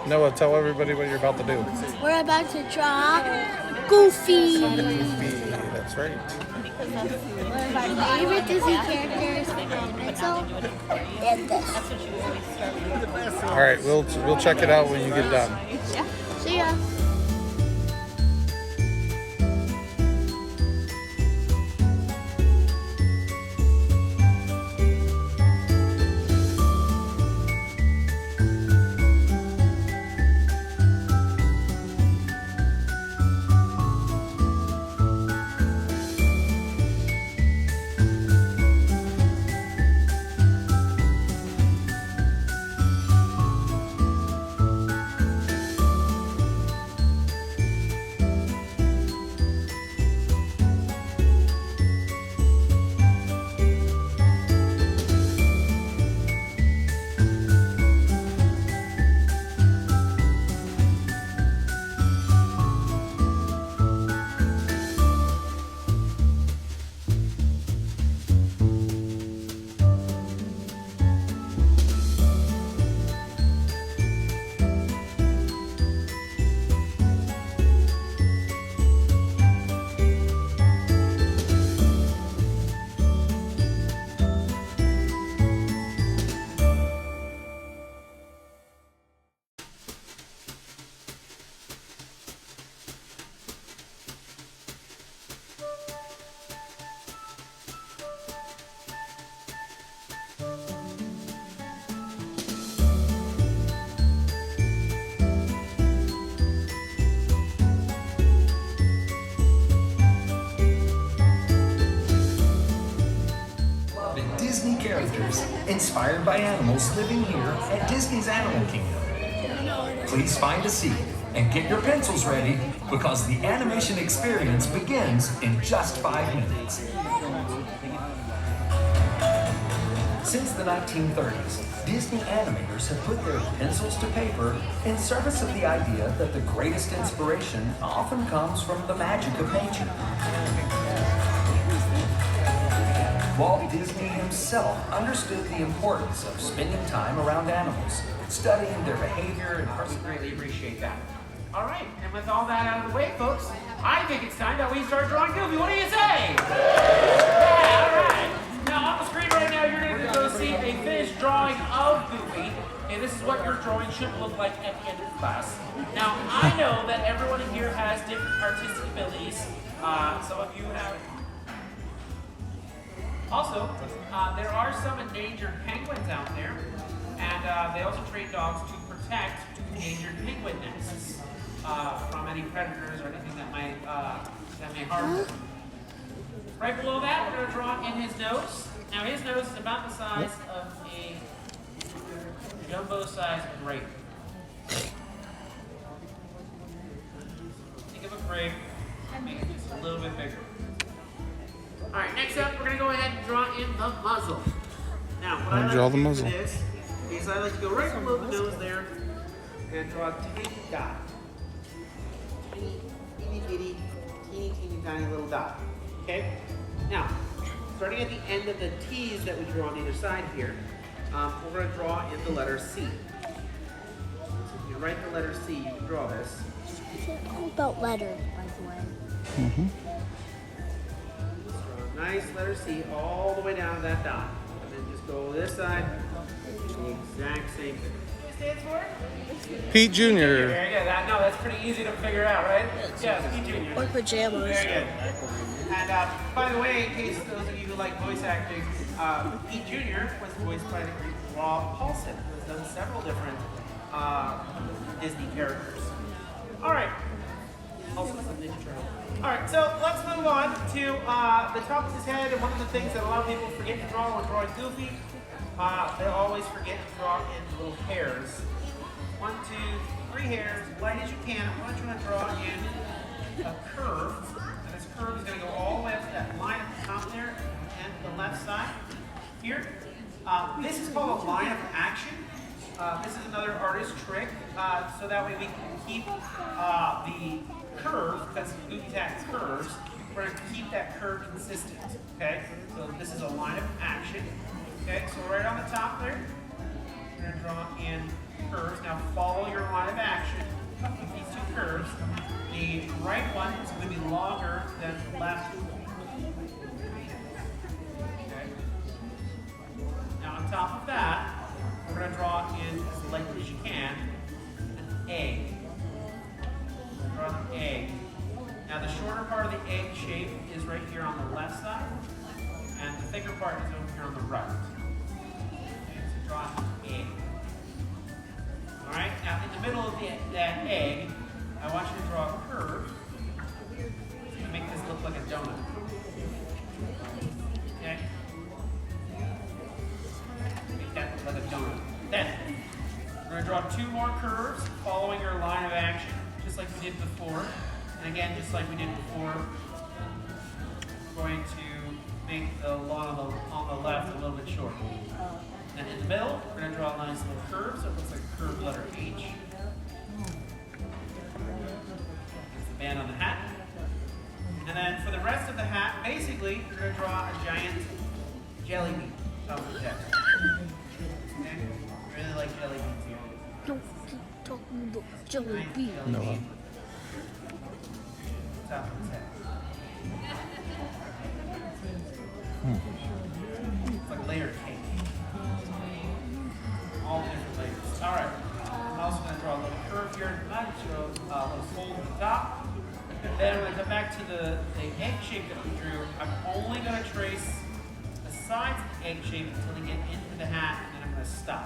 Noah, tell everybody what you're about to do. We're about to draw Goofy. Goofy, that's right. One of our favorite Disney characters, pencil, and this. All right, we'll check it out when you get done. See ya. Disney characters inspired by animals living here at Disney's Animal Kingdom. Please find a seat and get your pencils ready because the animation experience begins in just 5 minutes. Since the 1930s, Disney animators have put their pencils to paper in service of the idea that the greatest inspiration often comes from the magic of nature. Walt Disney himself understood the importance of spending time around animals, studying their behavior, and We greatly appreciate that. All right, and with all that out of the way, folks, I think it's time that we start drawing Goofy. What do you say? Yeah, all right. Now, on the screen right now, you're going to go see a finished drawing of Goofy, and this is what your drawing should look like at the end of class. Now, I know that everyone in here has different artistic abilities. Some of you have... Also, there are some endangered penguins out there, and they also train dogs to protect endangered penguin nests from any predators or anything that may harm them. Right below that, we're going to draw in his nose. Now, his nose is about the size of a jumbo-sized grape. Think of a grape and make it just a little bit bigger. All right, next up, we're going to go ahead and draw in the muzzle. Now, what I like Draw to the do muzzle. for this is I like to go right below the nose there and draw a tiny dot. Teeny tiny little dot. Okay? Now, starting at the end of the T's that we draw on either side here, we're going to draw in the letter C. So if you write the letter C, you can draw this. It's all about letters, by the way. Mm-hmm. Draw a nice letter C all the way down to that dot. And then just go this side, the exact same thing. What stands for? Pete Jr. Very good. That's pretty easy to figure out, right? Yeah, Pete Jr. Or pajamas. Very good. And by the way, in case those of you who like voice acting, Pete Jr. was voiced by the great Rob Paulsen, who has done several different Disney characters. All right. Also some Ninja Turtle. All right, so let's move on to the top of his head. And one of the things that a lot of people forget to draw when drawing Goofy, they always forget to draw in little hairs. 1, 2, 3 hairs, light as you can. I want you to draw in a curve. And this curve is going to go all the way up to that line at the top there and the left side here. This is called a line of action. This is another artist trick, so that way we can keep the curve, because Goofy has curves, we're going to keep that curve consistent, okay? So this is a line of action, okay? So right on the top there, we're going to draw in curves. Now follow your line of action with these two curves. The right one is going to be longer than the left. Okay. Now on top of that, we're going to draw in as lightly as you can an egg. Draw an egg. Now the shorter part of the egg shape is right here on the left side, and the thicker part is over here on the right. Okay, so draw an egg. All right. Now in the middle of that egg, I want you to draw a curve to make this look like a donut. Okay. Make that look like a donut. Then we're going to draw two more curves following your line of action, just like we did before. And again, just like we did before, we're going to make the line on the left a little bit shorter. And in the middle, we're going to draw a nice little curve, so it looks like a curved letter H. There's the band on the hat. And then for the rest of the hat, basically, we're going to draw a giant jelly bean top of the text. Okay? I really like jelly beans here. Don't keep talking about jelly Nice bean. jelly No. bean. Top of his head. It's like layer cake. All different layers. All right. I'm also going to draw a little curve here in the back, show a little fold at the top. Then I'm going to come back to the egg shape that we drew. I'm only going to trace the sides of the egg shape until they get into the hat, and then I'm going to stop.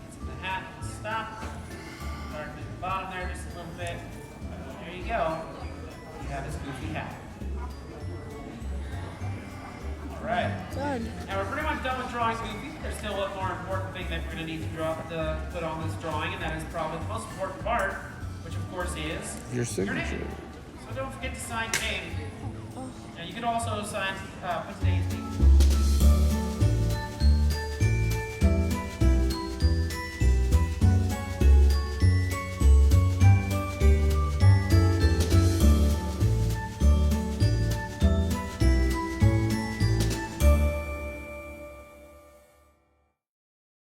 Get to the hat, stop. Start at the bottom there just a little bit. There you go. You have this goofy hat. All right. Done. Now we're pretty much done with drawing Goofy. There's still one more important thing that we're going to need to put on this drawing, and that is probably the most important part, which of course is Your signature. name. So don't forget to sign your name. And you can also sign, put today's date.